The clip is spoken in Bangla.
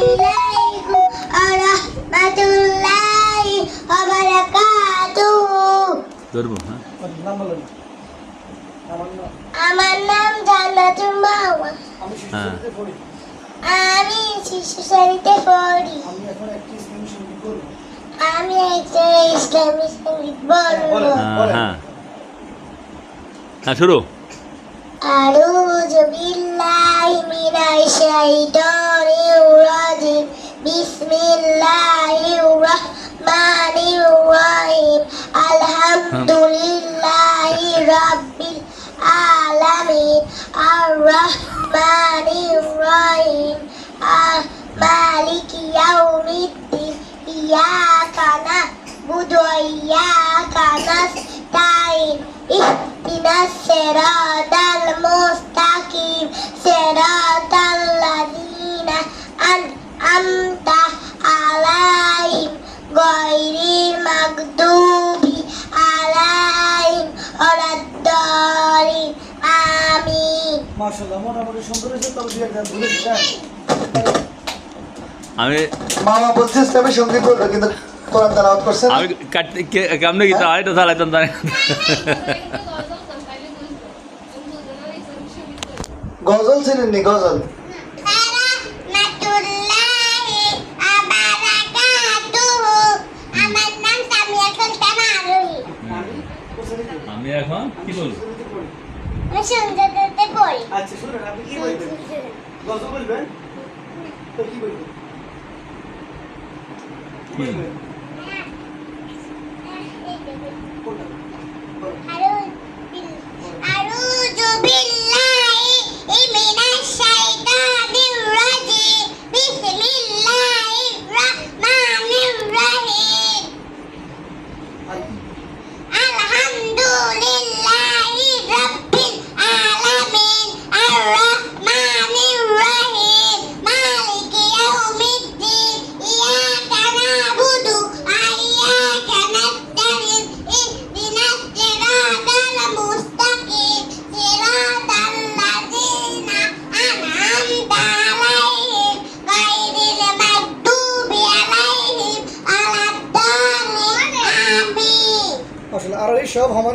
আলাইকুম ওয়া রাহমাতুল্লাহি ওয়া বারাকাতুহু। ধরবো হ্যাঁ। আমার নাম জান্নাতুল মাওয়া। হ্যাঁ আমি শিশু শ্রেণীতে পড়ি। আমি একটা ইসলামী সঙ্গীত বলবো। হ্যাঁ হ্যাঁ শুরু। আউযু বিল্লাহি মিনাশ শাইতানির রাজিম। বিসমিল্লাহির রাহমানির রাহিম। আলহামদুলিল্লাহি রাব্বিল আলামিন। আর রাহমানির রাহিম। মালিকি ইয়াউমিদ্দিন। ইয়াকা না'বুদু ওয়া ইয়াকা নাস্তাইন। ইহদিনাস সিরাতাল মুস্তাকিম। সিরাতাল লাযিনা আন'আমতা আলাইহিম গায়রিল মাগদুবি আলাইহিম ওয়ালাদ-দাল্লিন। আমিন। মাশাআল্লাহ, মোটামুটি সুন্দর হয়েছে। তবে দুই একজন ভুলে গেছেন। আমি মামা বলছিস আমি সঙ্গীত বলবো, কিন্তু কোরআন তেলাওয়াত করছেন। আমি কেমনে গীতা আরেকটা চালাইতাম তাই গজল ছিলেন নি? গজল রাহমাতুল্লাহি ওয়া বারাকাতুহু। আমার নাম সামিয়া সুলতান আরোহী। আমি এখন কি বলবো? আমি সুন্দরতে পড়ি। আচ্ছা শুনুন, আপনি কি বলবেন? গজল বলবেন তো কি বলবেন? কি? আউযু বিল্লাহি মিনাশ শাইতানির রাজিম। বিসমিল্লাহির রাহমানির রাহিম। আলহামদুলিল্লাহি রাব্বিল আলামিন। আর রাহমানির রাহিম। মালিকি ইয়াউমিদ্দিন। ইয়াকা না'বুদু ওয়া ইয়াকা নাস্তাইন। ইহদিনাস সিরাতাল মুস্তাকিম। সিরাতাল লাযিনা আন'আমতা আলাইহিম গায়রিল মাগদুবি আলাইহিম ওয়ালাদ-দাল্লিন। আমিন। আসলে আর এই সব আমার